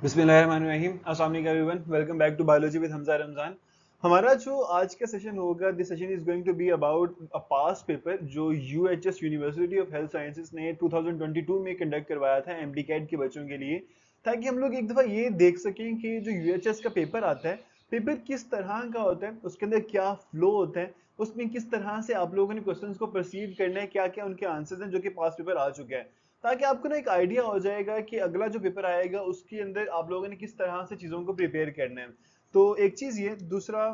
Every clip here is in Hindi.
बिस्मिल्लाहिर्रहमानिर्रहीम। अस्सलाम वालेकुम everyone, welcome back to biology with Hamza Ramzan. हमारा जो आज का सेशन होगा, this session is going to be about a past paper जो UHS university of health sciences ने 2022 में कंडक्ट करवाया था एमडी कैट के बच्चों के लिए, ताकि हम लोग एक दफ़ा ये देख सकें कि जो यूएचएस का पेपर आता है, पेपर किस तरह का होता है, उसके अंदर क्या फ्लो होता है, उसमें किस तरह से आप लोगों ने क्वेश्चंस को परसीव करना है, क्या क्या उनके आंसर्स हैं जो कि पास्ट पेपर आ चुके हैं, ताकि आपको ना एक आइडिया हो जाएगा कि अगला जो पेपर आएगा उसके अंदर आप लोगों ने किस तरह से चीज़ों को प्रिपेयर करना है। तो एक चीज़ ये, दूसरा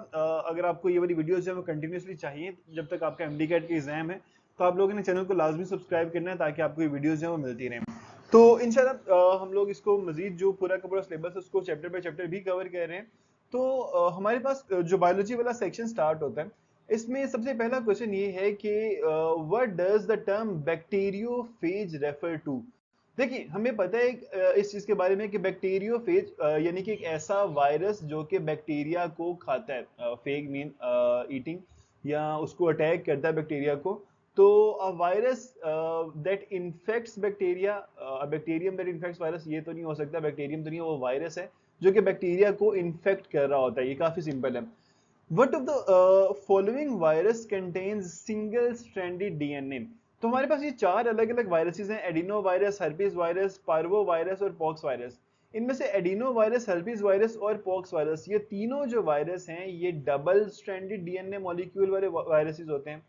अगर आपको ये वाली वीडियोस जो है वो कंटिन्यूसली चाहिए जब तक आपका एमडी कैट का एग्जाम है, तो आप लोगों ने चैनल को लाजमी सब्सक्राइब करना है ताकि आपको ये वीडियोस जो है वो मिलती रहें। तो इंशाल्लाह हम लोग इसको मजीद जो पूरा का पूरा सिलेबस है उसको चैप्टर बाय चैप्टर भी कवर कर रहे हैं। तो हमारे पास जो बायोलॉजी वाला सेक्शन स्टार्ट होता है, इसमें सबसे पहला क्वेश्चन ये है कि what does the term bacteriophage refer to. देखिए, हमें पता है इस चीज के बारे में कि बैक्टीरियोफेज यानी कि एक ऐसा वायरस जो कि बैक्टीरिया को खाता है, फेग मीन ईटिंग, या उसको अटैक करता है बैक्टीरिया को। तो a virus that infects bacteria, bacterium that infects virus, ये तो नहीं हो सकता, बैक्टीरियम तो नहीं है, वो वायरस है जो कि बैक्टीरिया को इन्फेक्ट कर रहा होता है। ये काफी सिंपल है। What of the following virus contains single stranded DNA? तो हमारे पास ये चार अलग अलग वायरसेस हैं, adeno virus, herpes virus, parvo virus और पॉक्स वायरस। इनमें से एडिनो वायरस, हर्पीज वायरस और पॉक्स वायरस, ये तीनों जो वायरस हैं ये डबल स्ट्रैंडेड डीएनए मॉलिक्यूल वाले वायरसेस होते हैं।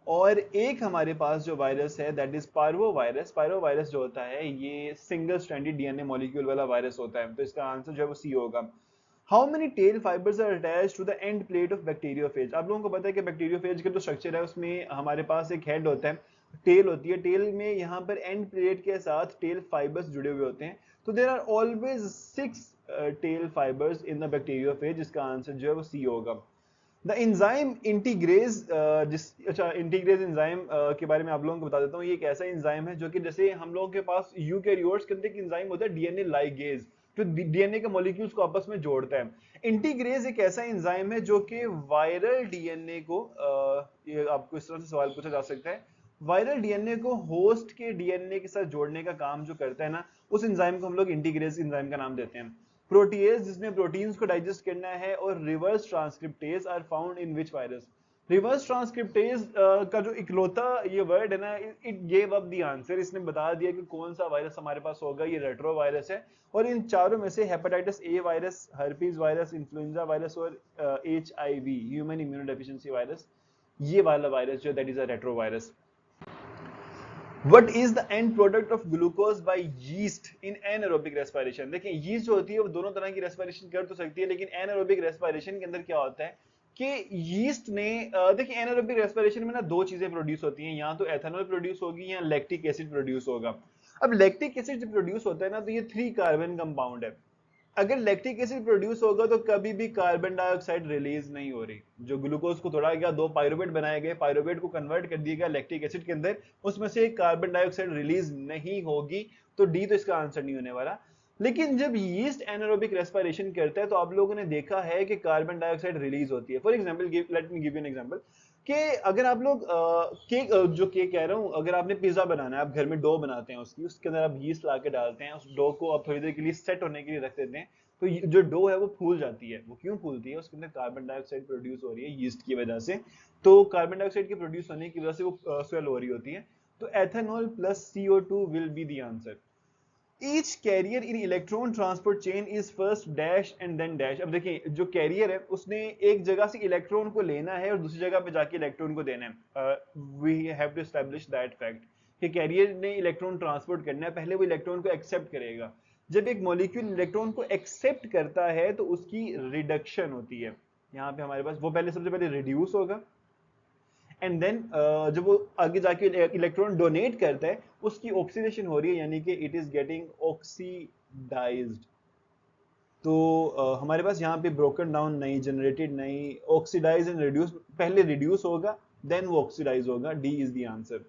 और एक हमारे पास जो वायरस है that is parvo virus. Parvo virus जो होता है ये सिंगल स्ट्रैंडेड डीएनए मॉलिक्यूल वाला वायरस होता है। तो इसका आंसर जो है वो सी होगा। How many tail fibers are attached to the end plate of bacteriophage. आप लोगों को पता है कि बैक्टीरियोफेज का जो स्ट्रक्चर है उसमें हमारे पास एक हेड होता है, टेल होती है, टेल में यहाँ पर एंड प्लेट के साथ टेल फाइबर्स जुड़े हुए होते हैं। तो there are always 6 tail fibers in the bacteriophage. इसका आंसर जो है वो सी होगा। द एंजाइम इंटीग्रेज, अच्छा, इंटीग्रेज एंजाइम के बारे में आप लोगों को बता देता हूँ। ये एक ऐसा एंजाइम है जो कि जैसे हम लोगों के पास यूकैरियोट्स के अंदर एक एंजाइम होता है डीएनए लाइगेज, जो डीएनए के मॉलिक्यूल्स को आपस में जोड़ता है। इंटीग्रेज एक ऐसा एंजाइम है जो कि वायरल डीएनए को, ये आपको इस तरह से सवाल पूछा जा सकता है, वायरल डीएनए को होस्ट के डीएनए के साथ जोड़ने का काम जो करता है ना, उस एंजाइम को हम लोग इंटीग्रेज एंजाइम का नाम देते हैं। प्रोटीएज जिसने प्रोटीन्स को डाइजेस्ट करना है, और reverse transcriptase are found in which virus. Reverse transcriptase का जो इकलौता ये वर्ड है ना, it gave up the answer. इसने बता दिया कि कौन सा वायरस हमारे पास होगा, ये रेट्रो वायरस है। और इन चारों में से hepatitis A virus, herpes virus, influenza virus और HIV ह्यूमन इम्यूनोडेफिशिएंसी वायरस, ये वाला वायरस जो that is a retro virus. What is the end product of glucose by yeast in anaerobic respiration? देखिए, yeast जो होती है वो दोनों तरह की रेस्पिरेशन कर तो सकती है, लेकिन एनारोबिक रेस्पिरेशन के अंदर क्या होता है कि यीस्ट ने, देखिए, एनारोबिक रेस्पिरेशन में ना दो चीजें प्रोड्यूस होती हैं, या तो एथेनॉल प्रोड्यूस होगी या लैक्टिक एसिड प्रोड्यूस होगा। अब लैक्टिक एसिड जब प्रोड्यूस होता है ना, तो ये 3 कार्बन कंपाउंड है। अगर लैक्टिक एसिड प्रोड्यूस होगा तो कभी भी कार्बन डाइऑक्साइड रिलीज नहीं हो रही। जो ग्लूकोज को तोड़ा गया, 2 पायरुवेट बनाए गए, पायरुवेट को कन्वर्ट कर दिया गया लैक्टिक एसिड के अंदर, उसमें से कार्बन डाइऑक्साइड रिलीज नहीं होगी। तो डी तो इसका आंसर नहीं होने वाला। लेकिन जब यीस्ट एनारोबिक रेस्पिरेशन करता है तो आप लोगों ने देखा है कि कार्बन डाइऑक्साइड रिलीज होती है। For example, let me give you an example कि अगर आप लोग केक, जो केक कह रहा हूँ, अगर आपने पिज्जा बनाना है, आप घर में डो बनाते हैं, उसके अंदर आप यीस्ट ला के डालते हैं, उस डो को आप थोड़ी देर के लिए सेट होने के लिए रख देते हैं, तो जो डो है वो फूल जाती है। वो क्यों फूलती है? उसके अंदर कार्बन डाइऑक्साइड प्रोड्यूस हो रही है यीस्ट की वजह से। तो कार्बन डाइऑक्साइड के प्रोड्यूस होने की वजह से वो स्वेल हो रही होती है। तो ethanol plus CO2 will be the answer. Each carrier in electron transport chain is first dash and then dash. अब देखिए, जो कैरियर है उसने एक जगह से इलेक्ट्रॉन को लेना है और दूसरी जगह पे जाके इलेक्ट्रॉन को देना है। We have to establish that fact कि कैरियर ने इलेक्ट्रॉन ट्रांसपोर्ट करना है, पहले वो इलेक्ट्रॉन को एक्सेप्ट करेगा। जब एक मॉलिक्यूल इलेक्ट्रॉन को एक्सेप्ट करता है तो उसकी रिडक्शन होती है। यहाँ पे हमारे पास वो पहले, सबसे पहले रिड्यूस होगा, एंड देन जब वो आगे जाके इलेक्ट्रॉन डोनेट करता है, उसकी ऑक्सीडेशन हो रही है, यानी कि इट इज गेटिंग ऑक्सीडाइज्ड। तो हमारे पास यहाँ पे ब्रोकन डाउन नहीं, जनरेटेड नहीं, ऑक्सीडाइज एंड रिड्यूस, पहले रिड्यूस होगा देन वो ऑक्सीडाइज होगा। D is the answer.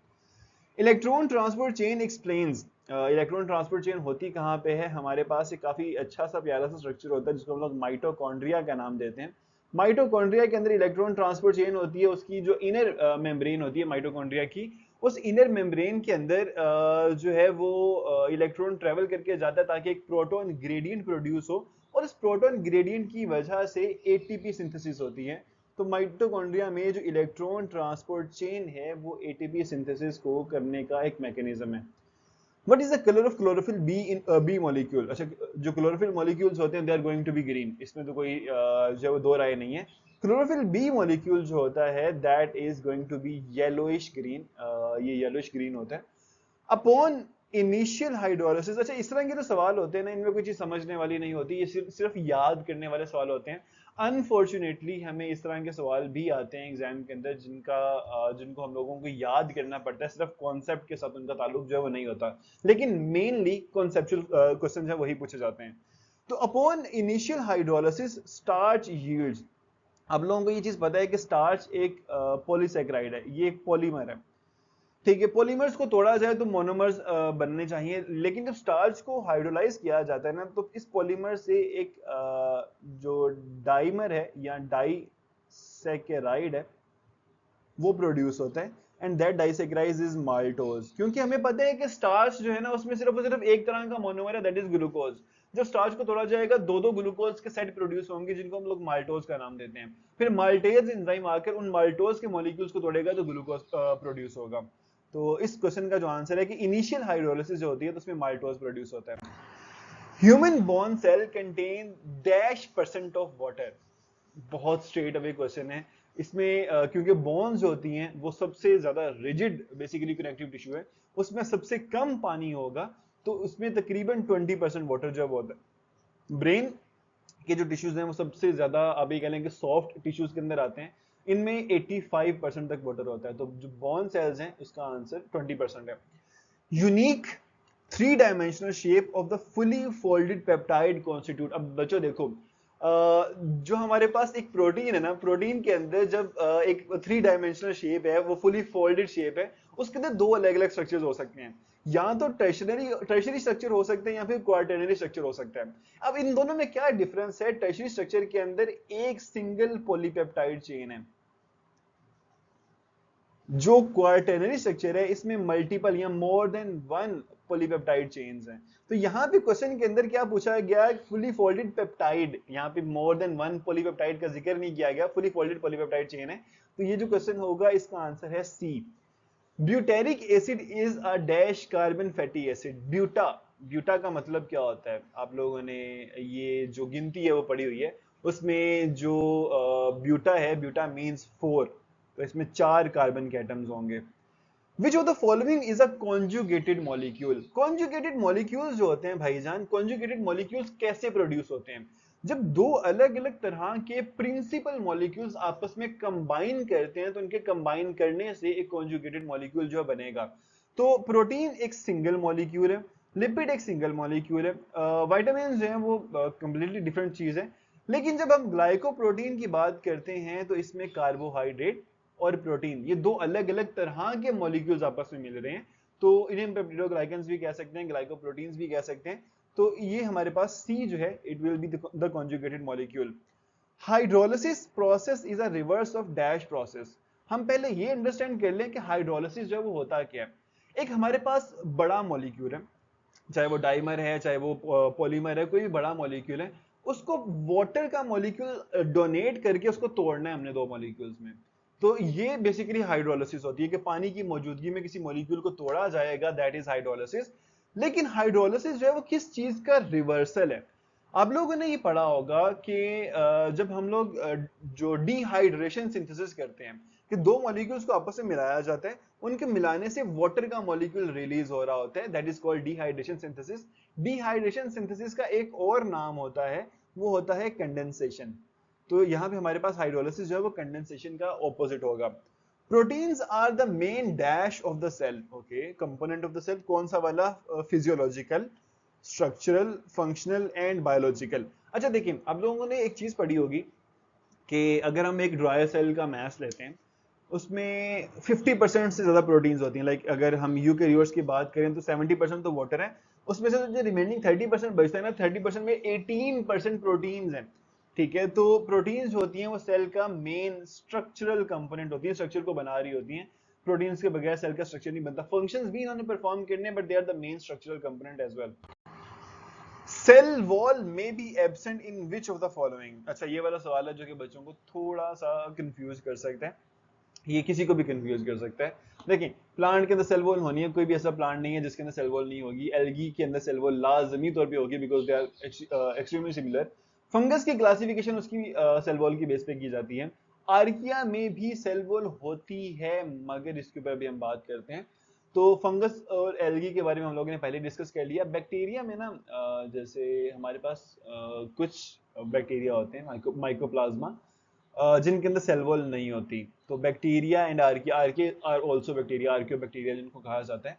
Electron transport chain explains. Electron transport chain होती कहाँ पे है? हमारे पास एक काफी अच्छा सा प्यारा सा स्ट्रक्चर होता है जिसको हम लोग माइटोकॉन्ड्रिया का नाम देते हैं। माइटोकॉन्ड्रिया के अंदर इलेक्ट्रॉन ट्रांसपोर्ट चेन होती है, उसकी जो इनर मेम्ब्रेन होती है माइटोकॉन्ड्रिया की, उस इनर मेम्ब्रेन के अंदर जो है वो इलेक्ट्रॉन ट्रेवल करके जाता है ताकि एक प्रोटॉन ग्रेडियंट प्रोड्यूस हो, और इस प्रोटॉन ग्रेडियंट की वजह से एटीपी सिंथेसिस होती है। तो माइटोकॉन्ड्रिया में जो इलेक्ट्रॉन ट्रांसपोर्ट चेन है वो एटीपी सिंथेसिस को करने का एक मैकेनिज्म है। What is the color of chlorophyll B in a B molecule? अच्छा, जो क्लोरोफिल मॉलिक्यूल्स होते हैं they are going to be green, इसमें तो कोई जो दो राय नहीं है। क्लोरोफिल बी मॉलिक्यूल जो होता है that is going to be yellowish green, ये येलोइश ग्रीन होता है अपॉन इनिशियल हाइड्रोलिसिस। अच्छा, इस तरह के जो सवाल होते हैं ना, इनमें कोई चीज समझने वाली नहीं होती, ये सिर्फ याद करने वाले सवाल होते हैं। अनफॉर्चुनेटली हमें इस तरह के सवाल भी आते हैं एग्जाम के अंदर जिनको हम लोगों को याद करना पड़ता है, सिर्फ कॉन्सेप्ट के साथ उनका ताल्लुक जो है वो नहीं होता, लेकिन मेनली कॉन्सेप्चुअल क्वेश्चन है वही पूछे जाते हैं। तो upon initial hydrolysis starch yields. आप लोगों को ये चीज पता है कि स्टार्च एक पॉलीसेकेराइड है, ये एक पॉलीमर है, ठीक है। पॉलीमर्स को तोड़ा जाए तो मोनोमर्स बनने चाहिए, लेकिन जब स्टार्च को हाइड्रोलाइज किया जाता है ना, तो इस पॉलीमर से एक जो डाइमर है या डाइसेकेराइड है वो प्रोड्यूस होता है, and that disaccharide is maltose. क्योंकि हमें पता है कि स्टार्च जो है ना उसमें सिर्फ और सिर्फ एक तरह का मोनोमर है, दैट इज ग्लूकोज। जब स्टार्च को तोड़ा जाएगा दो दो ग्लूकोज के सेट प्रोड्यूस होंगे जिनको हम लोग माल्टोज का नाम देते हैं। फिर माल्टेज एंजाइम आकर उन माल्टोज के मॉलिक्यूल्स को तोड़ेगा तो ग्लूकोज प्रोड्यूस होगा। तो इस क्वेश्चन का जो आंसर है कि इनिशियल हाइड्रोलिसिस जो होती है तो उसमें माल्टोज प्रोड्यूस होता है। Human bone cell contain dash percent of water. बहुत स्ट्रेट अवे क्वेश्चन है इसमें, क्योंकि बोन्स जो होती हैं वो सबसे ज्यादा रिजिड बेसिकली कनेक्टिव टिश्यू है, उसमें सबसे कम पानी होगा, तो उसमें तकरीबन 20% वाटर जब होता है। ब्रेन के जो टिश्यूज हैं वो सबसे ज्यादा आप ये कह लें कि सॉफ्ट टिश्यूज के अंदर आते हैं, इनमें 85% तक वाटर होता है, तो जो बोन सेल्स हैं उसका आंसर 20% है। Unique three dimensional shape of the fully folded peptide constitute. अब बच्चों देखो, जो हमारे पास एक प्रोटीन है ना, प्रोटीन के अंदर जब एक थ्री डायमेंशनल शेप है, वो फुली फोल्डेड शेप है, उसके अंदर दो अलग अलग स्ट्रक्चर्स हो सकते हैं, या तो टर्शरी स्ट्रक्चर हो सकते हैं या फिर क्वार्टरनरी स्ट्रक्चर हो सकता है। अब इन दोनों में क्या डिफरेंस है? टर्शरी स्ट्रक्चर के अंदर एक सिंगल पॉलीपेप्टाइड चेन है, जो क्वार्टरनरी स्ट्रक्चर है इसमें मल्टीपल या more than one polypeptide chains हैं। तो यहां पे क्वेश्चन के अंदर क्या पूछा गया? फुली फोल्डेड पेप्टाइड, यहां पे मोर देन वन पॉलीपेप्टाइड का जिक्र नहीं किया गया, फुली फोल्डेड पॉलीपेप्टाइड चेन है। तो ये जो क्वेश्चन होगा इसका आंसर है C. Butyric acid is a dash carbon fatty acid. Buta, buta का मतलब क्या होता है? आप लोगों ने ये जो गिनती है वो पढ़ी हुई है, उसमें जो ब्यूटा है, ब्यूटा मींस 4, तो इसमें 4 कार्बन के एटम्स होंगे। विच of the following is a conjugated molecule? Conjugated molecules जो होते हैं भाईजान, कॉन्जुगेटेड मॉलिक्यूल्स कैसे प्रोड्यूस होते हैं? जब दो अलग अलग तरह के प्रिंसिपल मॉलिक्यूल्स आपस में कंबाइन करते हैं तो उनके कंबाइन करने से एक कॉन्जुगेटेड मॉलिक्यूल जो बनेगा। तो प्रोटीन एक सिंगल मॉलिक्यूल है, लिपिड एक सिंगल मॉलिक्यूल है, विटामिन जो है वो कंप्लीटली डिफरेंट चीज है। लेकिन जब हम ग्लाइकोप्रोटीन की बात करते हैं तो इसमें कार्बोहाइड्रेट और प्रोटीन, ये दो अलग अलग तरह के मॉलिक्यूल्स आपस में मिल रहे हैं, तो इन्हें हम पेप्टिडोग्लाइकेंस भी कह सकते हैं, ग्लाइकोप्रोटीन्स भी कह सकते हैं। तो ये हमारे पास सी जो है it will be the conjugated molecule. Hydrolysis process is a reverse of dash process. हम पहले ये अंडरस्टैंड कर लें कि हाइड्रोलिसिस जो है वो होता क्या है। एक हमारे पास बड़ा मॉलिक्यूल है, चाहे वो डाइमर है चाहे वो पॉलीमर है, कोई भी बड़ा मॉलिक्यूल है, उसको वाटर का मॉलिक्यूल डोनेट करके उसको तोड़ना है हमने दो मॉलिक्यूल्स में। तो ये बेसिकली हाइड्रोलिसिस होती है कि पानी की मौजूदगी में किसी मॉलिक्यूल को तोड़ा जाएगा, दैट इज हाइड्रोलिसिस। लेकिन हाइड्रोलिसिस जो है वो किस चीज का रिवर्सल है? आप लोगों ने ये पढ़ा होगा कि जब हम लोग जो डिहाइड्रेशन सिंथेसिस करते हैं कि दो मॉलिक्यूल्स को आपस में मिलाया जाता है, उनके मिलाने से वाटर का मॉलिक्यूल रिलीज हो रहा होता है, that is called dehydration synthesis. Dehydration synthesis का एक और नाम होता है, वो होता है कंडेंसेशन। तो यहां पे हमारे पास हाइड्रोलिसिस जो है वो कंडेंसेशन का ऑपोजिट होगा। Proteins are the main dash of the cell. Okay, component of the cell कौन सा वाला? Physiological, structural, functional and biological. अच्छा देखिए, आप लोगों ने एक चीज पढ़ी होगी कि अगर हम एक ड्राई सेल का मैस लेते हैं उसमें 50% से ज्यादा प्रोटीन्स होती हैं। लाइक अगर हम यूकैरियोट्स की बात करें तो 70% तो वाटर है, उसमें से जो रिमेनिंग 30% बचता है ना, 30% में 18% प्रोटीन्स हैं। ठीक है, तो प्रोटीन्स होती हैं वो सेल का मेन स्ट्रक्चरल कंपोनेंट होती है, स्ट्रक्चर को बना रही होती हैं। प्रोटीन्स के बगैर सेल का स्ट्रक्चर नहीं बनता। फंक्शंस भी इन्होंने परफॉर्म करने, but they are the main structural component as well. Cell wall में be absent in which of the following. अच्छा, ये वाला सवाल है जो कि बच्चों को थोड़ा सा कंफ्यूज कर सकता है, ये किसी को भी कंफ्यूज कर सकता है। देखिए, प्लांट के अंदर सेल वॉल होनी है, कोई भी ऐसा प्लांट नहीं है जिसके अंदर सेल वॉल नहीं होगी। एल्गी के अंदर सेल वॉल लाजमी तौर पे होगी, because they are extremely similar. Fungus की क्लासिफिकेशन उसकी सेल वॉल की बेस पे की जाती है। आर्किया में भी सेल वॉल होती है, मगर इसके ऊपर भी हम बात करते हैं। तो फंगस और एल्गी के बारे में हम लोगों ने पहले डिस्कस कर लिया। बैक्टीरिया में ना जैसे हमारे पास कुछ बैक्टीरिया होते हैं माइकोप्लाज्मा, जिनके अंदर सेल वॉल नहीं होती। तो bacteria and archaea, archaea are also bacteria, archaebacteria जिनको कहा जाता है,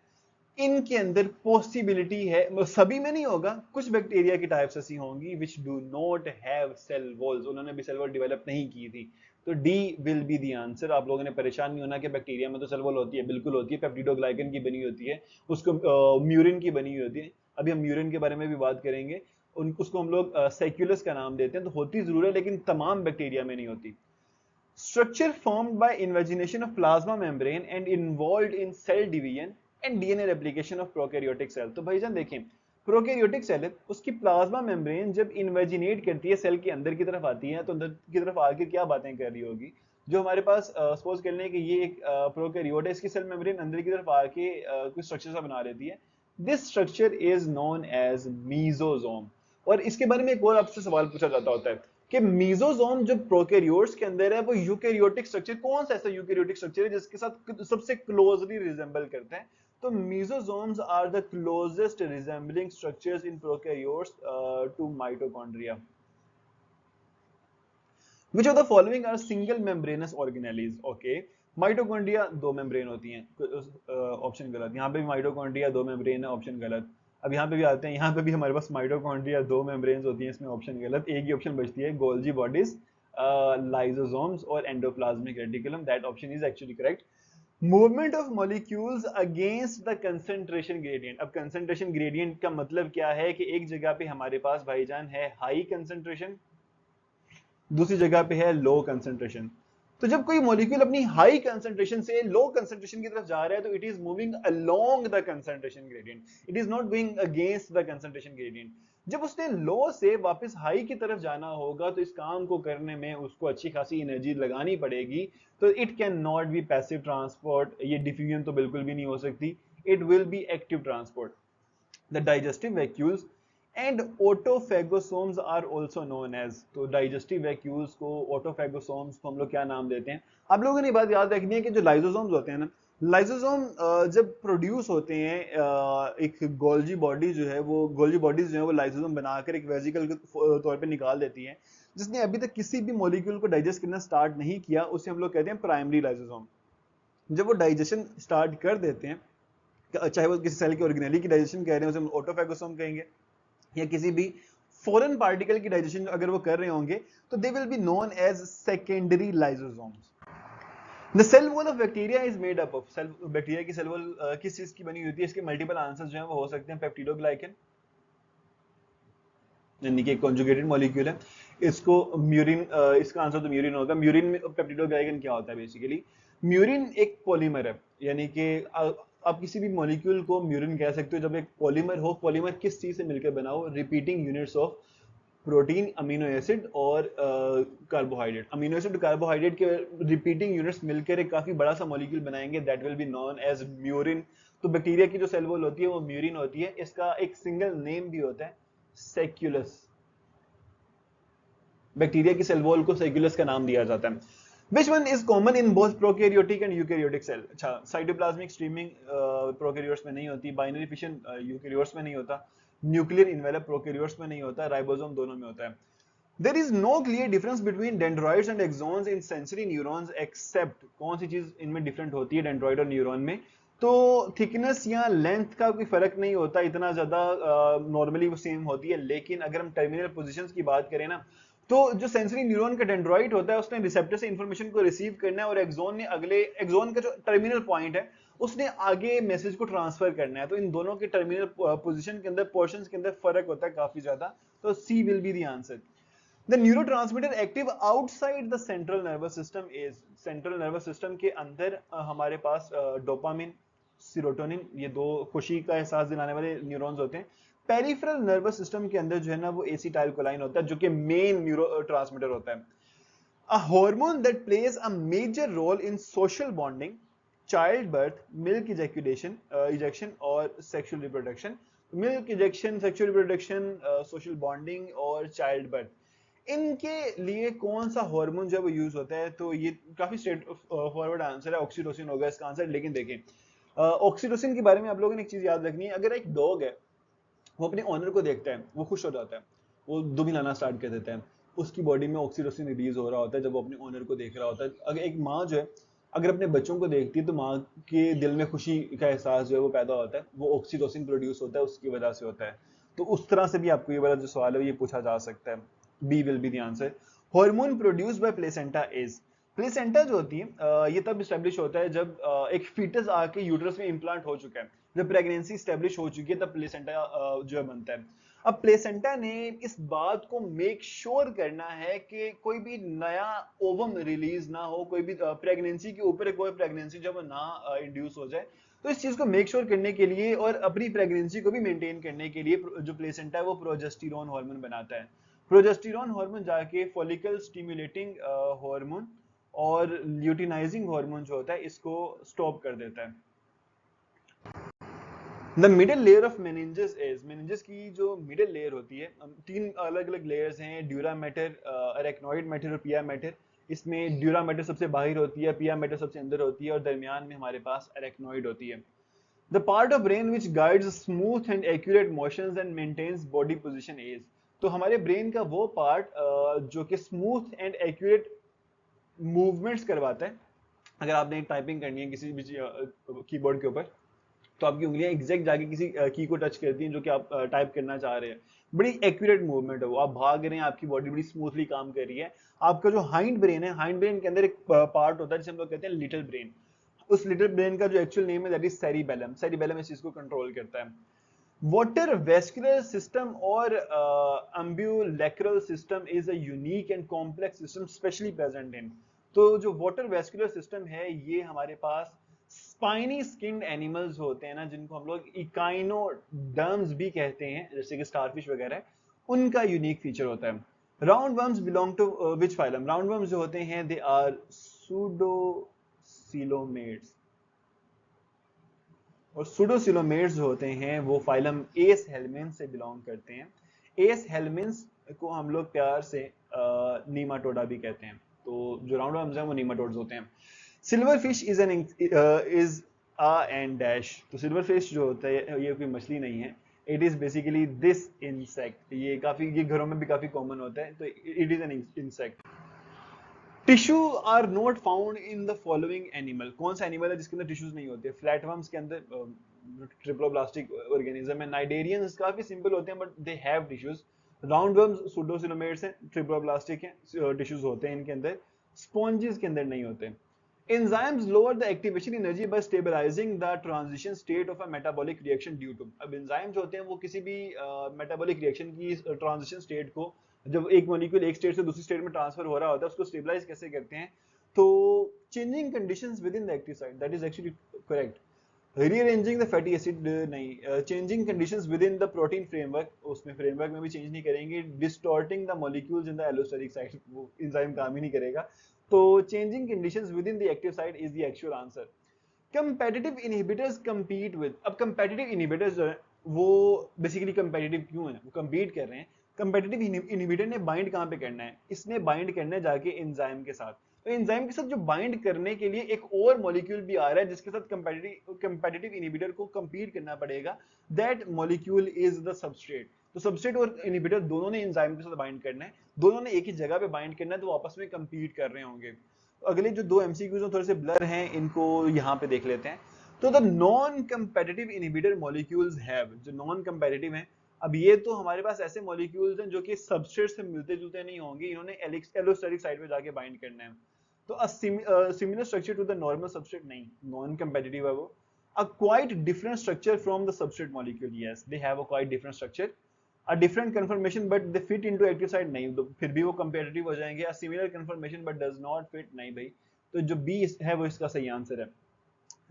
इनके अंदर पॉसिबिलिटी है, सभी में नहीं होगा, कुछ बैक्टीरिया की टाइप्स ऐसी होंगी which do not have cell walls, उन्होंने भी सेल वॉल डेवलप नहीं की थी। तो D will be the answer. आप लोगों ने परेशान नहीं होना कि बैक्टीरिया में तो सेल वॉल होती है, बिल्कुल होती है, पेप्टिडोग्लाइकन की बनी होती है, उसको म्यूरिन की बनी होती है। अभी हम म्यूरिन के बारे में भी बात करेंगे। उसको हम लोग सेक्यूलस का नाम देते हैं। तो होती जरूर है, लेकिन तमाम बैक्टीरिया में नहीं होती। Structure formed by invagination of plasma membrane and involved in cell division and DNA replication of prokaryotic cell। तो भाईजान देखें, प्रोकैरियोटिक सेल है, उसकी प्लाज्मा मेम्ब्रेन जब इन्वेजिनेट करती है, सेल के अंदर की तरफ आती है, तो अंदर की तरफ आके क्या बातें कर रही होगी। जो हमारे पास सपोज कर लें कि ये एक प्रोकैरियोट है, इसकी सेल मेम्ब्रेन अंदर की तरफ आके कुछ स्ट्रक्चर सा बना लेती है। This structure is known as mesosome. और इसके बारे में एक और आपसे सवाल पूछा जाता होता है कि मीजोजोम जो प्रोकैरियोट्स के अंदर है, वो यूकैरियोटिक स्ट्रक्चर, कौन सा ऐसा यूकैरियोटिक स्ट्रक्चर है जिसके साथ सबसे क्लोजली रिजेंबल करते हैं। तो mesosomes are the closest resembling structures in prokaryotes to mitochondria. Which of the following are single membranous organelles? Okay, mitochondria दो मेम्ब्रेन होती हैं, ऑप्शन गलत। यहाँ पे भी माइटोकॉन्ड्रिया दो मेम्ब्रेन है, ऑप्शन गलत। अब यहाँ पे भी आते हैं, यहाँ पे भी हमारे पास माइटोकॉन्ड्रिया दो मेम्ब्रेन्स होती हैं, इसमें ऑप्शन गलत। एक ही ऑप्शन बचती है, गोल्जी बॉडीज, लाइजोसोम्स और endoplasmic reticulum. That option is actually correct. Movement of molecules against the concentration gradient. अब कंसंट्रेशन ग्रेडियंट का मतलब क्या है कि एक जगह पे हमारे पास भाईजान है हाई कंसंट्रेशन, दूसरी जगह पे है लो कंसंट्रेशन। तो जब कोई मॉलिक्यूल अपनी हाई कंसंट्रेशन से लो कंसंट्रेशन की तरफ जा रहा है, तो it is moving along the concentration gradient, it is not going against the concentration gradient. जब उसने लो से वापस हाई की तरफ जाना होगा, तो इस काम को करने में उसको अच्छी खासी एनर्जी लगानी पड़ेगी। तो it can not be passive transport, ये डिफ्यूजन तो बिल्कुल भी नहीं हो सकती। It will be active transport. The digestive vacuoles and autophagosomes are also known as. तो डाइजेस्टिव वैक्यूल्स को, ऑटोफेगोसोम्स को हम लोग क्या नाम देते हैं। आप लोगों ने बात याद रखनी है कि जो लाइजोसोम्स होते हैं ना, लाइजोसोम जब प्रोड्यूस होते हैं, एक गोल्जी बॉडी जो है, वो गोल्जी बॉडीज जो है वो लाइजोसोम बनाकर एक वेजिकल के तौर पे निकाल देती है। जिसने अभी तक किसी भी मॉलिक्यूल को डाइजेस्ट करना स्टार्ट नहीं किया, उसे हम लोग कहते हैं प्राइमरी लाइजोसोम। जब वो डाइजेशन स्टार्ट कर देते हैं, चाहे वो किसी सेल की ऑर्गेनेली की डाइजेशन कह रहे हैं, उसे हम ऑटोफेगोसोम कहेंगे, या किसी भी फॉरेन पार्टिकल की डाइजेशन अगर वो कर रहे होंगे, तो they will be known as secondary lysosomes. The cell wall of bacteria is made up of. Cell bacteria की सेल वॉल किस चीज की बनी होती है? इसके मल्टीपल आंसर्स जो हैं वो हो सकते हैं। पेप्टिडोग्लाइकन, यानी कि कॉन्जुगेटेड मॉलिक्यूल है। इसको म्यूरिन, इसका आंसर तो म्यूरिन होगा। म्यूरिन में पेप्टिडोग्लाइकन क्या होता है? बेसिकली म्यूरिन एक पॉलीमर है, यानी कि आप किसी भी मॉलिक्यूल को म्यूरिन कह सकते हो जब एक पॉलीमर हो। पॉलीमर किस चीज से मिलकर बना हो? Repeating units of protein, amino acid और कार्बोहाइड्रेट। अमीनो एसिड और कार्बोहाइड्रेट के रिपीटिंग यूनिट्स मिलकर एक काफी बड़ा सा मॉलिक्यूल बनाएंगे, that will be known as murein. तो बैक्टीरिया की जो सेल वॉल होती है वो म्यूरिन होती है। इसका एक सिंगल नेम भी होता है, सेक्यूलस। बैक्टीरिया की सेल वॉल को सेक्यूलस का नाम दिया जाता है। Which one is common in both prokaryotic and eukaryotic cell? अच्छा, साइटोप्लाज्मिक स्ट्रीमिंग प्रोकैरियोट्स में नहीं होती, बाइनरी फिशन यूकैरियोट्स में नहीं होता, न्यूक्लियर इन्वेलप प्रोकैरियोट्स में नहीं होता, राइबोसोम दोनों में होता है। There is no clear difference between dendroids and axons in sensory neurons except, कौन सी चीज इनमें डिफरेंट होती है डेंड्रॉइड और न्यूरॉन में? तो थिकनेस या लेंथ का कोई फर्क नहीं होता इतना ज्यादा, नॉर्मली वो सेम होती है। लेकिन अगर हम टर्मिनल पोजीशंस की बात करें ना, तो जो सेंसरी न्यूरॉन का डेंड्रॉइड होता है, उसने रिसेप्टर से इंफॉर्मेशन को रिसीव करना है, और एक्सोन ने अगले, एक्सोन का जो टर्मिनल पॉइंट है उसने आगे मैसेज को ट्रांसफर करना है। तो इन दोनों के टर्मिनल पोजीशन के अंदर, पोर्शंस के अंदर फर्क होता है काफी ज्यादा। तो C will be the answer. The neurotransmitter active outside the central nervous system is, central nervous system के अंदर हमारे पास डोपामिन, सीरोटोनिन, ये दो खुशी का एहसास दिलाने वाले न्यूरॉन्स होते हैं। पेरिफेरल नर्वस सिस्टम के अंदर जो है ना वो एसिटाइलकोलाइन होता है जो कि मेन न्यूरो ट्रांसमीटर होता है। A hormone that plays a major role in social bonding, childbirth, milk ejaculation, ejection और sexual reproduction. Milk ejection, sexual reproduction, social bonding और childbirth. इनके लिए कौन सा हार्मोन जब यूज होता है, तो ये काफी स्ट्रेट फॉरवर्ड आंसर है, ऑक्सीटोसिन होगा इसका आंसर। लेकिन देखें, ऑक्सीटोसिन के बारे में आप लोगों ने एक चीज याद रखनी है। अगर एक डॉग है वो अपने ऑनर को देखता है, वो खुश हो जाता है, वो दुम हिलाना स्टार्ट कर देता है, उसकी बॉडी में ऑक्सीटोसिन रिलीज हो रहा होता है जब वो अपने ऑनर को देख रहा होता है। अगर एक माँ जो है अगर अपने बच्चों को देखती है तो माँ के दिल में खुशी का एहसास जो है वो पैदा होता है, वो ऑक्सीटोसिन प्रोड्यूस होता है, उसकी वजह से होता है। तो उस तरह से भी आपको ये वाला जो सवाल है ये पूछा जा सकता है। B will be the answer. Hormone produced by placenta is, placenta जो होती है ये तब स्टैब्लिश होता है जब एक फीटस आके यूट्रस में इम्प्लांट हो चुका है, जब प्रेगनेंसी स्टैब्लिश हो चुकी है तब प्लेसेंटा जो है बनता है। अब प्लेसेंटा ने इस बात को मेक श्योर करना है कि कोई भी नया ओवम रिलीज ना हो, कोई भी प्रेगनेंसी के ऊपर कोई प्रेगनेंसी जब ना इंड्यूस हो जाए। तो इस चीज को मेक श्योर करने के लिए और अपनी प्रेगनेंसी को भी मेंटेन करने के लिए जो प्लेसेंटा है वो प्रोजेस्टेरोन हार्मोन बनाता है। प्रोजेस्टेरोन हार्मोन जाके फॉलिकल स्टिमुलेटिंग हार्मोन और ल्यूटिनाइजिंग हार्मोन जो होता है इसको स्टॉप कर देता है। The middle layer of meninges is, meninges की जो मिडिल लेयर होती है, तीन अलग अलग लेयर्स हैं, ड्यूरा मैटर, अरेक्नोइड मैटर और पिया मैटर। इसमें ड्यूरा मैटर सबसे बाहर होती है, पिया मैटर सबसे अंदर होती है और दरमियान में हमारे पास अरेक्नोइड होती है। The part of brain which guides smooth and accurate motions and maintains body position is, तो हमारे ब्रेन का वो पार्ट जो कि स्मूथ एंड एक्यूरेट मूवमेंट्स करवाता है। अगर आपने टाइपिंग करनी है किसी भी कीबोर्ड के ऊपर तो आपकी उंगलियां एग्जैक्ट जाके किसी की को टच करती हैं जो कि आप टाइप करना चाह रहे हैं। बड़ी एक्यूरेट मूवमेंट है वो, आप भाग रहे हैं, आपकी बॉडी बड़ी स्मूथली काम कर रही है। आपका जो हाइंड ब्रेन है, हाइंड ब्रेन के अंदर एक पार्ट होता है जिसे हम लोग कहते हैं लिटिल ब्रेन। उस लिटिल ब्रेन का जो एक्चुअल नेम है दैट इज सेरिबेलम। सेरिबेलम इस चीज को कंट्रोल करता है। वाटर वेस्कुलर सिस्टम और ambulacral system is a unique and complex system specially present in, तो जो वाटर वेस्कुलर सिस्टम है ये हमारे पास स्पाइनी स्किन्ड एनिमल्स होते हैं ना, जिनको हम लोग इकाइनोडर्म्स भी कहते हैं जैसे कि स्टारफिश वगैरह, उनका यूनिक फीचर होता है। Round worms belong to which phylum, round worms जो होते हैं दे आर सूडोसिलोमेट्स, और सूडोसिलोमेट्स जो होते हैं वो फाइलम एस हेलमिन्स से बिलोंग करते हैं। एस हेलमिन्स को हम लोग प्यार से नीमाटोडा भी कहते हैं। तो जो राउंड वर्म्स हैं वो नीमाटोड्स होते हैं। Silver fish is an is a and dash, तो सिल्वर फिश जो होता है ये कोई मछली नहीं है, it is basically this insect. ये घरों में भी काफी कॉमन होता है, तो it is an insect. Tissue are not found in the following animal, कौन सा एनिमल है जिसके अंदर टिश्यूज नहीं होते? फ्लैटवर्म्स के अंदर ट्रिप्लोब्लास्टिक ऑर्गेनिज्म है। नाइडेरियंस काफी सिंपल होते हैं but they have tissues. Roundworms pseudocoelomates हैं, ट्रिप्लोब्लास्टिक हैं, टिश्यूज होते हैं इनके अंदर। स्पॉन्जेस के अंदर नहीं होते। Enzymes lower the activation energy by stabilizing the transition state of a metabolic reaction due to, अब enzymes होते हैं वो किसी भी metabolic reaction की transition state को, जब एक मॉलिक्यूल एक स्टेट से दूसरी स्टेट में ट्रांसफर हो रहा होता है उसको स्टेबलाइज कैसे करते हैं? तो changing conditions within the active site, that is actually correct. Rearranging the fatty acid नहीं, changing conditions within the protein framework, उसमें फ्रेमवर्क में भी चेंज नहीं करेंगे। Distorting the molecules in the allosteric site, वो एंजाइम काम ही नहीं करेगा। तो changing conditions within the active site is the actual answer. Competitive inhibitors compete with, अब कंपेटिटिव इनहिबिटर्स जो है वो बेसिकली कंपेटिटिव क्यों है? वो कंपीट कर रहे हैं। कंपेटिटिव इनहिबिटर ने बाइंड कहां पे करना है? इसने बाइंड करना है जाके एंजाइम के साथ। तो एंजाइम के साथ जो बाइंड करने के लिए एक और मॉलिक्यूल भी आ रहा है जिसके साथ कंपेटिटिव इनहिबिटर को कंपीट करना पड़ेगा। That molecule is the substrate. तो सबस्ट्रेट और इनहिबिटर दोनों ने एंजाइम के साथ बाइंड करना है, दोनों ने एक ही जगह पे बाइंड करना है, तो वो आपस में कंपीट कर रहे होंगे। तो अगले जो दो एमसीक्यूज हैं थोड़े से ब्लर हैं, इनको यहां पे देख लेते हैं। तो the non competitive inhibitor molecules have, जो नॉन कंपेटिटिव हैं, अब ये तो हमारे पास ऐसे मॉलिक्यूल्स हैं जो कि सबस्ट्रेट से मिलते जुलते नहीं होंगे, इन्होंने एलोस्टेरिक साइड पे जाके बाइंड करना है। तो similar structure to the normal substrate नहीं, नॉन कंपेटिटिव है वो। A quite different structure from the substrate molecule, yes they have a quite different structure। A different conformation but they fit into active site नहीं, तो फिर भी वो कंपेटिटिव हो जाएंगे। A similar conformation but does not fit नहीं भाई, तो जो बी है वो इसका सही आंसर है।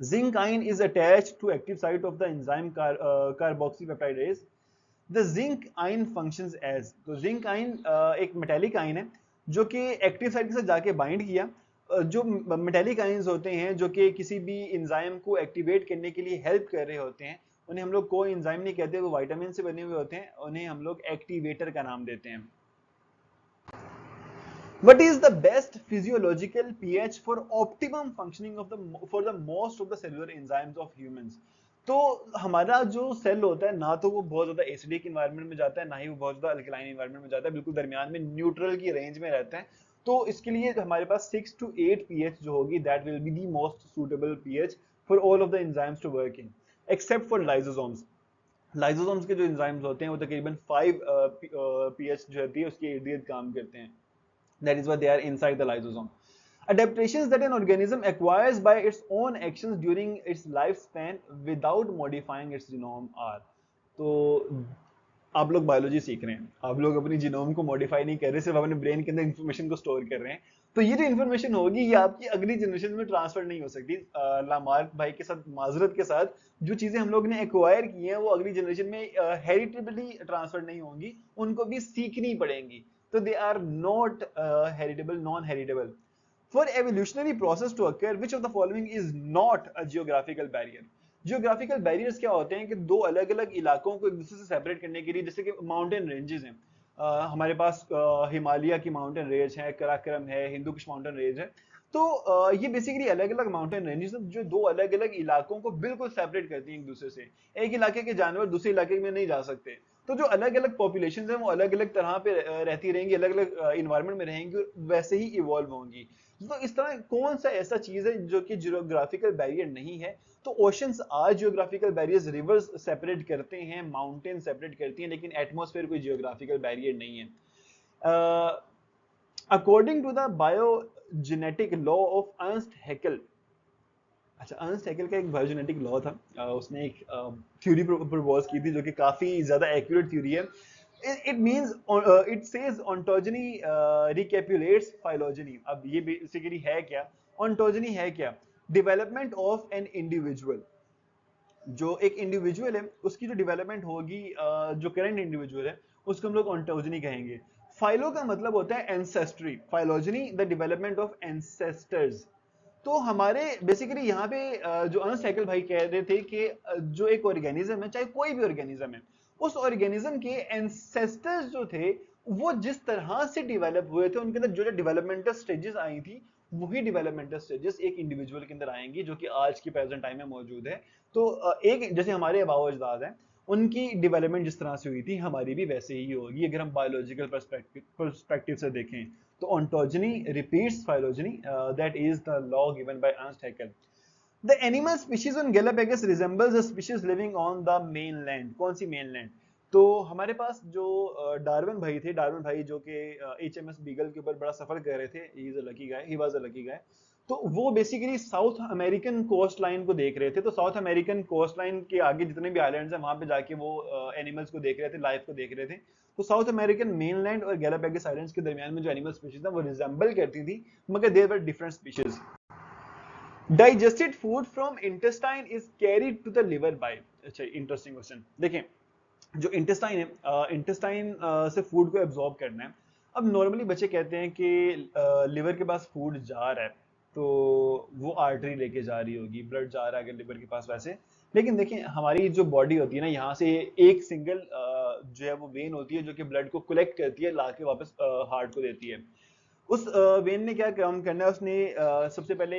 Zinc ion is attached to active site of the enzyme carboxypeptidase. The zinc ion functions as, तो जिंक आयन एक मेटेलिक आयन है जो कि एक्टिव साइट के साथ जाके बाइंड किया। जो मेटेलिक आयंस होते हैं जो कि किसी भी एंजाइम को एक्टिवेट करने के लिए हेल्प कर रहे होते हैं, उन्हें हम लोग को एंजाइम नहीं कहते, वो विटामिन से बने हुए होते हैं, उन्हें हम लोग एक्टिवेटर का नाम देते हैं। What is the best physiological pH for optimum functioning of the most of the cellular enzymes of humans? तो हमारा जो सेल होता है ना तो वो बहुत ज्यादा एसिडिक इन्वायरमेंट में जाता है, ना ही वो बहुत ज्यादा अल्कलाइन इन्वायरमेंट में जाता है, बिल्कुल दरमियान में न्यूट्रल की रेंज में रहता है। तो इसके लिए हमारे पास 6 to 8 pH जो होगी, that will be the most suitable pH for all of the enzymes to work in, except for lysosomes. Lysosomes के जो एंजाइम्स होते हैं वो तकरीबन 5 pH जो होती है उसके इर्द गिर्द काम करते हैं। That is why they are inside the lysosome. Adaptations that an organism acquires by its own actions during its lifespan without modifying its genome are. तो आप लोग बायोलॉजी सीख रहे हैं, आप लोग अपनी जीनोम को मॉडिफाई नहीं कर रहे, सिर्फ अपने ब्रेन के अंदर इंफॉर्मेशन को स्टोर कर रहे हैं। तो ये जो इन्फॉर्मेशन होगी ये आपकी अगली जनरेशन में ट्रांसफर नहीं हो सकती। लामार्क भाई के साथ माजरत के साथ, जो चीजें हम लोग ने एक्वायर की हैं वो अगली जनरेशन में हेरिटेबली ट्रांसफर नहीं होंगी, उनको भी सीखनी पड़ेंगी। तो they are not heritable, non heritable. For evolutionary process to occur, which of the following is not a geographical barrier? Geographical barriers क्या होते हैं कि दो अलग अलग इलाकों को एक दूसरे से सेपरेट करने के लिए, जैसे कि माउंटेन रेंजेस हैं, हमारे पास हिमालय की माउंटेन रेंज है, कराक्रम है, हिंदू कुश माउंटेन रेंज है। तो ये बेसिकली अलग अलग माउंटेन रेंजेस हैं जो दो अलग अलग इलाकों को बिल्कुल सेपरेट करती हैं एक दूसरे से। एक इलाके के जानवर दूसरे इलाके में नहीं जा सकते। तो जो अलग अलग पॉपुलेशन है वो अलग अलग तरह पे रहती रहेंगी, अलग अलग इन्वायरमेंट में रहेंगी और वैसे ही इवॉल्व होंगी। तो इस तरह कौन सा ऐसा चीज है जो कि जियोग्राफिकल बैरियर नहीं है? तो oceans are geographical barriers, rivers separate करते हैं, माउंटेन सेपरेट करती हैं, लेकिन एटमॉस्फेयर कोई जियोग्राफिकल बैरियर नहीं है। According to the biogenetic law of Ernst Haeckel, अच्छा अर्नस्ट हैकेल का एक बायोजेनेटिक लॉ था, उसने एक थ्योरी प्रपोज की थी जो कि काफी ज्यादा एक्यूरेट थ्योरी है। it means it says ontogeny recapitulates phylogeny। अब ये बेसिकली है क्या? ontogeny है क्या? डेवलपमेंट ऑफ एन इंडिविजुअल, जो एक इंडिविजुअल है उसकी जो डेवलपमेंट होगी, जो करंट इंडिविजुअल है उसको हम लोग ontogeny कहेंगे। फाइलो का मतलब होता है ancestry, phylogeny the development of ancestors. तो हमारे बेसिकली यहाँ पे जो अर्नस्ट हैकेल भाई कह रहे थे कि जो एक ऑर्गेनिज्म है, चाहे कोई भी ऑर्गेनिज्म है, उस ऑर्गेनिज्म के एंसेस्टर्स जो थे वो जिस तरह से डेवलप हुए थे, उनके अंदर जो जो डेवलपमेंटल स्टेजेस आई थी, वही डेवलपमेंटल स्टेजेस एक इंडिविजुअल के अंदर आएंगी जो कि आज के प्रेजेंट टाइम में मौजूद है। तो एक जैसे हमारे आबाओ अजदाद हैं, उनकी डेवलपमेंट जिस तरह से हुई थी हमारी भी वैसे ही होगी अगर हम बायोलॉजिकल पर्सपेक्टिव से देखें। तो ontogeny repeats phylogeny, that is the law given by Ernst Haeckel. The animal species on Galapagos resembles the species living on the mainland। कौन सी mainland? तो हमारे पास जो डार्विन भाई थे, डार्विन भाई जो कि HMS बीगल के ऊपर बड़ा सफर कर रहे थे, he is a lucky guy, he was a lucky guy। तो वो basically South American coast line को देख रहे थे। तो साउथ अमेरिकन कोस्ट लाइन के आगे जितने भी आइलैंड्स हैं वहां पे जाके वो एनिमल्स को देख रहे थे, लाइफ को देख रहे थे। तो साउथ अमेरिकन मेनलैंड और गैलापागोस आइलैंड्स के दरमियान में जो एनिमल स्पीशीज था वो रिजेंबल करती थी, मगर there were different species. Digested food from intestine is carried to the liver by, अच्छा इंटरेस्टिंग क्वेश्चन। देखें जो इंटेस्टाइन है, इंटेस्टाइन से फूड को एब्जॉर्ब करना है। अब नॉर्मली बच्चे कहते हैं कि लिवर के पास फूड जा रहा है तो वो आर्टरी लेके जा रही होगी, ब्लड जा रहा है अगर लिवर के पास वैसे। लेकिन देखिए हमारी जो बॉडी होती है ना, यहाँ से एक सिंगल जो है वो वेन होती है जो कि ब्लड को कलेक्ट करती है, लाके वापस हार्ट को देती है। उस वेन ने क्या काम करना है, उसने सबसे पहले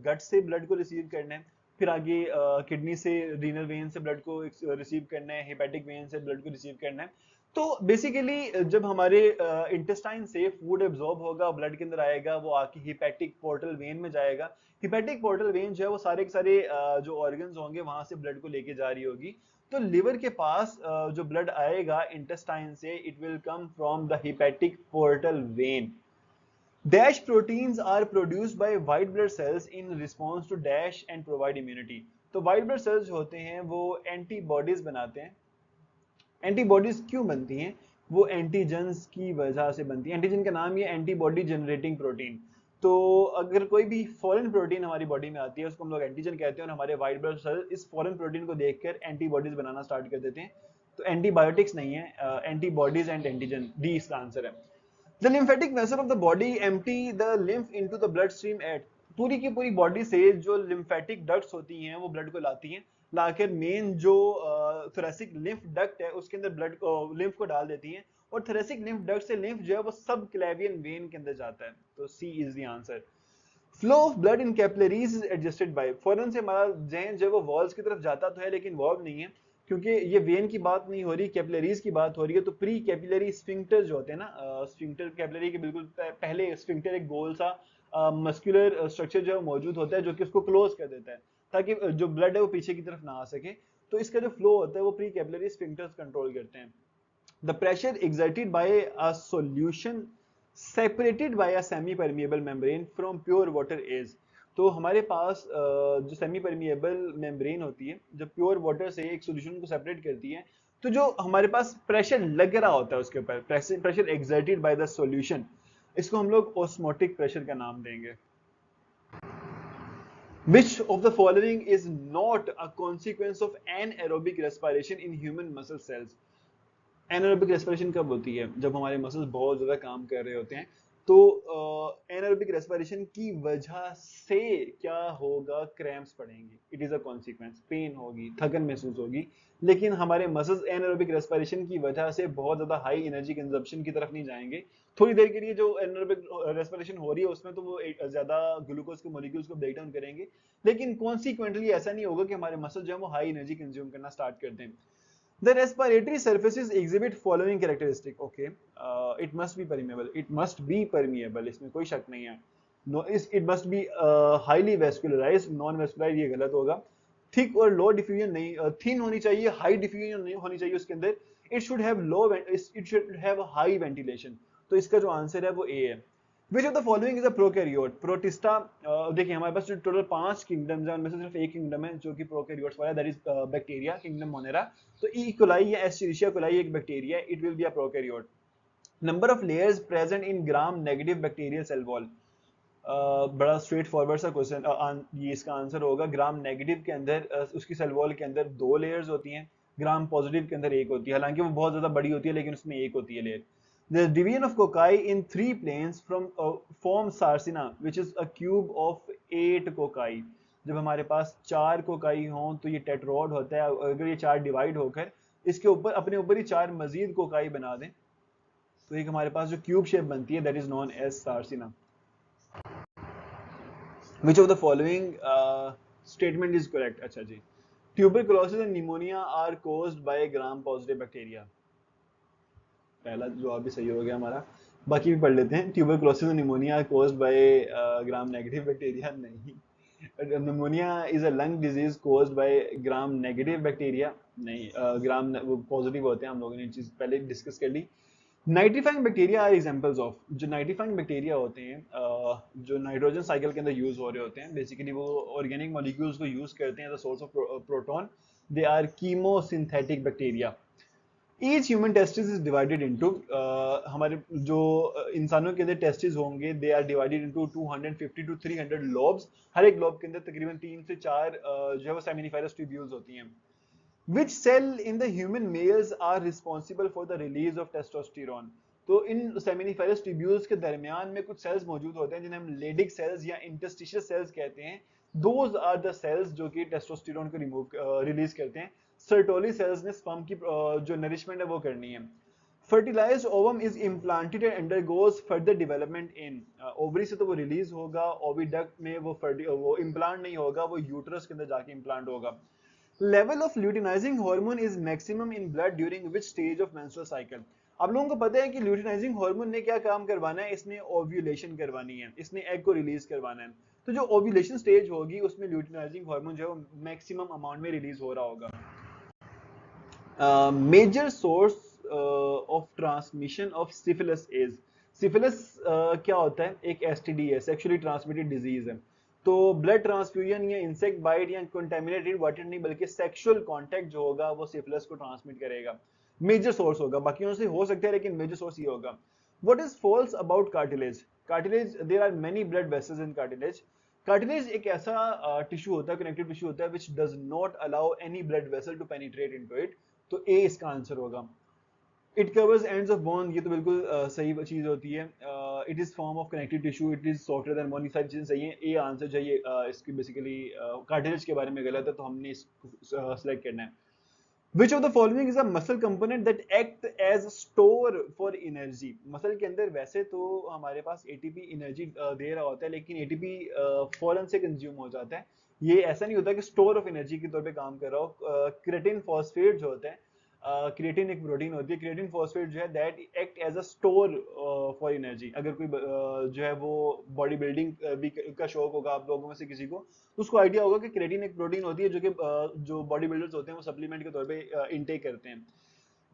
गट से ब्लड को रिसीव करना है, फिर आगे किडनी से, रीनल वेन से ब्लड को रिसीव करना है, हेपेटिक वेन से ब्लड को रिसीव करना है। तो बेसिकली जब हमारे इंटेस्टाइन से फूड एब्जॉर्ब होगा, ब्लड के अंदर आएगा, वो आके हिपैटिक पोर्टल वेन में जाएगा। हिपैटिक पोर्टल वेन जो है वो सारे के सारे जो ऑर्गन्स होंगे वहां से ब्लड को लेके जा रही होगी। तो लिवर के पास जो ब्लड आएगा इंटेस्टाइन से, it will come from the hepatic portal vein. Dash proteins are produced by white blood cells in response to dash and provide immunity। तो white blood cells जो होते हैं वो एंटीबॉडीज बनाते हैं एंटीबॉडीज क्यों बनती हैं? वो एंटीजन्स की वजह से बनती है। एंटीजन का नाम ये एंटीबॉडी जनरेटिंग प्रोटीन। तो अगर कोई भी फॉरेन प्रोटीन हमारी बॉडी में आती है उसको हम लोग एंटीजन कहते हैं, और हमारे व्हाइट ब्लड सेल इस फॉरेन प्रोटीन को देखकर एंटीबॉडीज बनाना स्टार्ट कर देते हैं। तो एंटीबायोटिक्स नहीं है, एंटीबॉडीज एंड एंटीजन, डी इसका आंसर है। The lymphatic vessel of the body empty the lymph into the blood stream at, पूरी की पूरी बॉडी से जो लिम्फेटिक डक्ट्स होती हैं वो ब्लड को लाती हैं, लाकर मेन जो थोरेसिक लिम्फ डक्ट है उसके अंदर ब्लड को लिम्फ को डाल देती हैं, और थोरेसिक लिम्फ डक्ट से लिम्फ जो है वो सब क्लेवियन वेन के अंदर जाता है। तो C is the answer. Flow of blood in capillaries is adjusted by, फौरन से हमारा जहन जो है वो वॉल्स की तरफ जाता तो है लेकिन वॉल्व नहीं है, क्योंकि ये वेन की बात नहीं हो रही, कैपिलरीज की बात हो रही है। तो प्री कैपिलरी स्फिंक्टर जो होते हैं ना, स्फिंक्टर कैपिलरी के बिल्कुल पहले स्फिंक्टर एक गोल सा मस्कुलर स्ट्रक्चर जो है मौजूद होता है जो कि उसको क्लोज कर देता है ताकि जो ब्लड है वो पीछे की तरफ ना आ सके। तो इसका जो फ्लो होता है वो प्री कैपिलरी स्फिंक्टर्स कंट्रोल करते हैं। The pressure exerted by a solution separated by a semi-permeable membrane from pure water is, तो हमारे पास जो सेमी परमिएबल मेम्ब्रेन होती है जब प्योर वाटर से एक सॉल्यूशन को सेपरेट करती है, तो जो हमारे पास प्रेशर लग रहा होता है उसके ऊपर, pressure exerted by the solution, इसको हम लोग ऑस्मोटिक प्रेशर का नाम देंगे। Which of the following is not a consequence of anaerobic respiration in human muscle cells? Anaerobic respiration कब होती है? जब हमारे मसल्स बहुत ज्यादा काम कर रहे होते हैं। तो एनारोबिक रेस्पिरेशन की वजह से क्या होगा? क्रैम्प्स पड़ेंगे, it is a consequence, pain होगी, थकन महसूस होगी। लेकिन हमारे मसल्स एनारोबिक रेस्पिरेशन की वजह से बहुत ज्यादा हाई एनर्जी कंजप्शन की तरफ नहीं जाएंगे। थोड़ी देर के लिए जो एनारोबिक रेस्पिरेशन हो रही है उसमें तो वो ज्यादा ग्लूकोज के मॉलिक्यूल्स को ब्रेक डाउन करेंगे, लेकिन कॉन्सिक्वेंटली ऐसा नहीं होगा कि हमारे मसल जो है वो हाई एनर्जी कंज्यूम करना स्टार्ट कर दें। The respiratory surfaces exhibit following characteristic. Okay, it must be permeable. It must be permeable. इसमें कोई शक नहीं है। No, it must be highly vascularized. Non-vascularized ये गलत होगा। Thick और low diffusion नहीं, thin होनी चाहिए, high diffusion नहीं होनी चाहिए उसके अंदर। It should have low, it should have high ventilation. तो इसका जो आंसर है वो A है। Which of the following is a prokaryote? Protista, देखिए हमारे पास जो टोटल 5 किंगडम्स हैं उनमें से सिर्फ एक किंगडम है जो कि प्रोकैरियोट्स वाला है, that is bacteria, kingdom Monera. तो ई कोलाई या एस्चेरिशिया कोलाई एक बैक्टीरिया है, it will be a prokaryote. Number of layers present in gram negative bacterial cell wall, बड़ा स्ट्रेट फॉरवर्ड सा क्वेश्चन, ये इसका आंसर होगा ग्राम नेगेटिव के अंदर उसकी सेल वॉल के अंदर 2 लेयर्स होती हैं, ग्राम पॉजिटिव के अंदर एक होती है, हालांकि वो बहुत ज्यादा बड़ी होती है लेकिन उसमें एक होती है layer. The division of cocci in 3 planes from form sarcina, which is a cube of 8 cocci. जब हमारे पास 4 कोकाई हों तो ये टेट्रोड होता है। अगर ये 4 डिवाइड होकर इसके ऊपर अपने ऊपर ही 4 मजीद कोकाई बना दें तो एक हमारे पास जो क्यूब शेप बनती है that is known as sarcina. Which of the following statement is correct? अच्छा जी, tuberculosis and pneumonia are caused by gram positive bacteria. पहला जवाब भी सही हो गया हमारा, बाकी भी पढ़ लेते हैं। Tuberculosis pneumonia caused by gram negative bacteria नहीं। Pneumonia is a lung disease caused by gram negative bacteria नहीं, ग्राम वो पॉजिटिव होते हैं, हम लोगों ने चीज पहले डिस्कस कर ली। Nitrifying bacteria are examples of, जो नाइट्रीफाइंग बैक्टीरिया होते हैं जो नाइट्रोजन साइकिल के अंदर यूज हो रहे होते हैं, बेसिकली वो ऑर्गेनिक मॉलिक्यूल्स को यूज करते हैं as a source of proton, they are chemosynthetic bacteria. Each human testis is divided into, हमारे जो इंसानों के अंदर टेस्टिस होंगे they are divided into 250 to 300 lobes. हर एक लोब के अंदर तकरीबन 3 से 4 जो है वो सेमिनिफेरस ट्यूब्यूल्स होती हैं। Which cell in the human males are responsible for the release of testosterone? तो इन सेमिनिफेरस ट्यूब्यूल्स के दरमियान में कुछ सेल्स मौजूद होते हैं जिन्हें हम लेडिक सेल्स या इंटरस्टिशियल सेल्स कहते हैं। दोज आर द सेल्स जो कि टेस्टोस्टेरोन को रिलीज करते हैं। सर्टोली सेल्स ने स्पर्म की जो नरिशमेंट है वो करनी है। Fertilised ovum is implanted and undergoes further development in, ovary से तो वो रिलीज होगा, ओविडक्ट में वो इम्प्लांट नहीं होगा, वो यूट्रस के अंदर जाके इम्प्लांट होगा। Level of luteinizing hormone is maximum in blood during which stage of menstrual cycle? आप लोगों को पता है कि ल्यूटिनाइजिंग हार्मोन ने क्या काम करवाना है? इसने ओव्यूलेशन करवानी है, इसने एग को रिलीज करवाना है। तो जो ओव्यूलेशन स्टेज होगी उसमें ल्यूटिनाइजिंग हार्मोन जो है मैक्सिमम अमाउंट में रिलीज हो रहा होगा। Major source of transmission of syphilis is, syphilis क्या होता है? एक एसटीडी है, सेक्सुअली ट्रांसमिटेड डिजीज है। तो ब्लड ट्रांसफ्यूजन या इंसेक्ट बाइट या कंटेमिनेटेड वाटर नहीं बल्कि सेक्सुअल कांटेक्ट जो होगा वो सिफिलिस को ट्रांसमिट करेगा। मेजर सोर्स होगा, बाकियों से हो सकता है लेकिन मेजर सोर्स ये होगा। What is false about cartilage? Cartilage, there are many blood vessels in cartilage. Cartilage एक ऐसा टिश्यू होता है, कनेक्टिव टिश्यू होता है which does not allow any blood vessel to penetrate into it. तो ए इसका आंसर होगा। It covers ends of bone, ये तो बिल्कुल सही चीज होती है। It is form of connective tissue, it is softer than bone, ये सारी चीजें सही है। ए आंसर चाहिए इसकी बेसिकली कार्टिलेज के बारे में गलत है, तो हमने इसको सेलेक्ट करना है। Which of the following is a muscle component that act as store for energy? Muscle के अंदर वैसे तो हमारे पास एटीपी एनर्जी दे रहा होता है, लेकिन एटीपी फौरन से कंज्यूम हो जाता है। ये ऐसा नहीं होता कि स्टोर ऑफ एनर्जी के तौर पे काम कर रहा हो। क्रिएटिन फॉस्फेट जो होता है, क्रिएटिन एक प्रोटीन होती है, क्रिएटिन फॉस्फेट जो है that act as a store for energy. अगर कोई जो है वो बॉडी बिल्डिंग भी का शौक होगा आप लोगों में से किसी को, तो उसको आइडिया होगा कि क्रिएटिन एक प्रोटीन होती है जो कि जो बॉडी बिल्डर्स होते हैं वो सप्लीमेंट के तौर पे इनटेक करते हैं।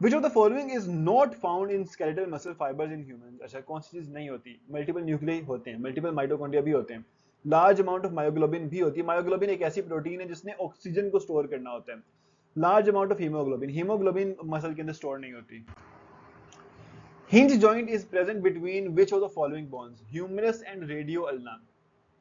विच of the following is not found in skeletal muscle fibres in humans? अच्छा, कौन सी चीज नहीं होती? मल्टीपल न्यूक्लियाई होते हैं, मल्टीपल माइटोकॉन्ड्रिया भी होते हैं, लार्ज अमाउंट ऑफ मायोग्लोबिन भी होती है। मायोग्लोबिन एक ऐसी प्रोटीन है जिसने ऑक्सीजन को स्टोर करना होता है। Large amount of haemoglobin, haemoglobin muscle के अंदर स्टोर नहीं होती। Hinge joint is present between which of the following bones? Humerus and radio ulna.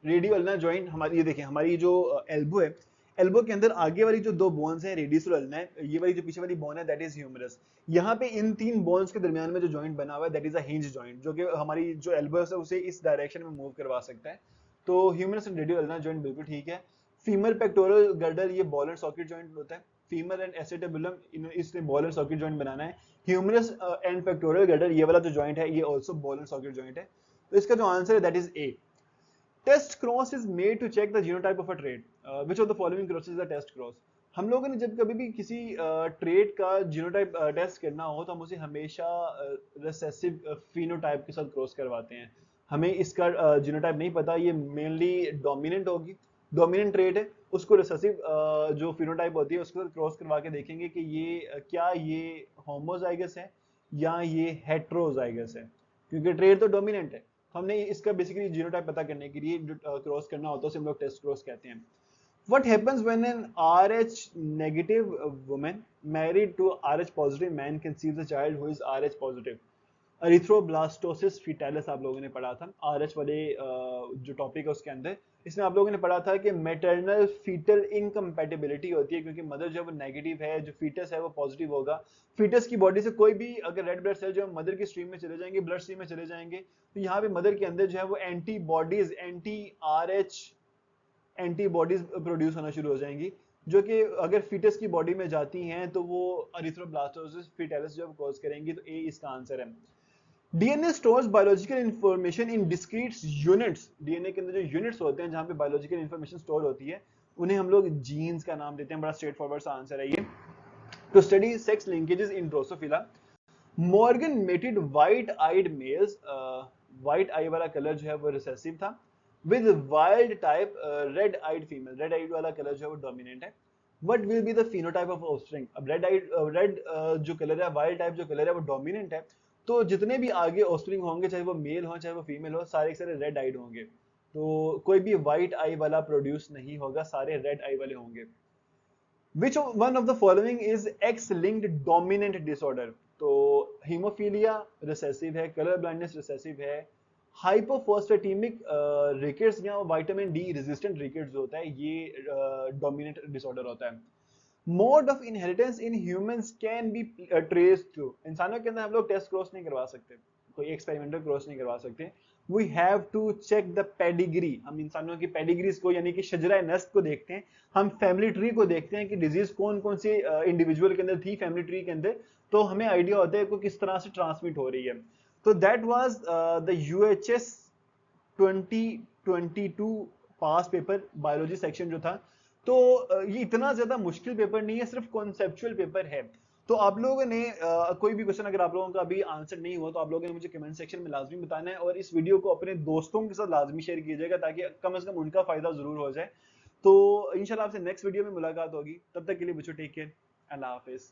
Radio ulna joint हमारी, ये देखिए हमारी जो एल्बो है, एल्बो के अंदर आगे वाली जो दो बोन्स है रेडियस और अल्ना है, ये वाली जो पीछे वाली बोन है दैट इज ह्यूमरस। यहाँ पे इन तीन बोन्स के दरमियान में जो जॉइंट बना हुआ है that is a hinge joint, जो कि हमारी जो एल्बो है उसे इस डायरेक्शन में मूव करवा सकता है। तो humerus and radio ulna joint बिल्कुल ठीक है। फीमर पेक्टोरल गर्डर, ये बॉल एंड सॉकेट जॉइंट होता है। फीमर एंड एसेटेबुलम, इसने बॉल एंड सॉकेट जॉइंट बनाना है। ह्यूमरस एंड पेक्टोरल गर्डर, ये वाला जो जॉइंट है ये also ball and socket joint है। तो इसका जो आंसर है that is A. Test cross is made to check the genotype of a trait. Which of the following cross is the test cross? हम लोगों ने जब कभी भी किसी ट्रेट का जीनोटाइप टेस्ट करना हो तो हम उसे हमेशा रिसेसिव फिनोटाइप के साथ क्रॉस करवाते हैं। हमें इसका जीनोटाइप नहीं पता, ये मेनली डोमिनेंट होगी, डोमिनेंट ट्रेट है, उसको रिसेसिव जो फिनोटाइप होती है उसके साथ क्रॉस करवा के देखेंगे कि ये क्या ये होमोजाइगस है या ये हेट्रोजाइगस है, क्योंकि ट्रेट तो डोमिनेंट है। हमने इसका बेसिकली जीनोटाइप पता करने के लिए जो क्रॉस करना होता है उसे हम लोग टेस्ट क्रॉस कहते हैं। What happens when an RH negative woman married to RH positive man conceives a child who is RH positive? Erythroblastosis fetalis आप लोगों ने पढ़ा था RH वाले जो टॉपिक है उसके अंदर। इसमें आप लोगों ने पढ़ा था कि मैटरनल फीटल इनकम्पैटिबिलिटी होती है, क्योंकि मदर जो है वो नेगेटिव है, जो फीटस है वो पॉजिटिव होगा। फीटस की बॉडी से कोई भी अगर रेड ब्लड सेल जो है मदर की स्ट्रीम में चले जाएंगे, ब्लड स्ट्रीम में चले जाएंगे, तो यहाँ पे मदर के अंदर जो है वो antibodies, anti RH antibodies produce होना शुरू हो जाएंगी, जो कि अगर फीटस की बॉडी में जाती हैं तो वो एरिथ्रोब्लास्टोसिस फीटालिस जो कॉज करेंगी। तो ए इसका आंसर है। DNA stores biological information in discrete units. DNA के अंदर जो यूनिट्स होते हैं जहां पे बायोलॉजिकल इंफॉर्मेशन स्टोर होती है उन्हें हम लोग जीन्स का नाम देते हैं। बड़ा स्ट्रेट फॉरवर्ड सा आंसर है ये। To study sex linkages in drosophila, Morgan mated white eyed males, white eye वाला कलर जो है वो रिसेसिव था, with wild type red eyed female, red eyed वाला कलर जो है वो डोमिनेंट है। What will be the phenotype of offspring? अब रेड जो कलर है, वाइल्ड टाइप जो कलर है वो डोमिनेंट है, तो जितने भी आगे ऑफस्प्रिंग होंगे चाहे वो मेल हो चाहे वो फीमेल हो, सारे के सारे रेड आइड होंगे। तो कोई भी व्हाइट आई वाला प्रोड्यूस नहीं होगा, सारे रेड आई वाले होंगे। Which one of the following is X-linked dominant disorder? तो हीमोफीलिया रिसेसिव है, कलर ब्लाइंडनेस रिसेसिव है, हाइपोफोस्फेटेमिक रिकेट्स या विटामिन डी रेजिस्टेंट रिकेट्स जो होता है ये डोमिनेंट डिसऑर्डर होता है। Mode of inheritance in humans can be traced through. इंसानों के अंदर हम लोग टेस्ट क्रॉस नहीं करवा सकते, कोई एक्सपेरिमेंटल क्रॉस नहीं करवा सकते। We have to check the pedigree. हम इंसानों की पेडिग्रीज को यानी कि शजरा नस्ब को देखते हैं, हम फैमिली ट्री को देखते हैं कि डिजीज कौन कौन से इंडिविजुअल के अंदर थी फैमिली ट्री के अंदर, तो हमें आइडिया होता है कि किस तरह से ट्रांसमिट हो रही है। तो that was the UHS 2022 pass paper biology section जो था। तो ये इतना ज्यादा मुश्किल पेपर नहीं है, सिर्फ कॉन्सेप्चुअल पेपर है। तो आप लोगों ने कोई भी क्वेश्चन अगर आप लोगों का अभी आंसर नहीं हुआ तो आप लोगों ने मुझे कमेंट सेक्शन में लाजमी बताना है, और इस वीडियो को अपने दोस्तों के साथ लाजमी शेयर कीजिएगा ताकि कम से कम उनका फायदा जरूर हो जाए। तो इंशाल्लाह आपसे नेक्स्ट वीडियो में मुलाकात होगी, तब तक के लिए बच्चों टेक केयर, अल्लाह हाफिज।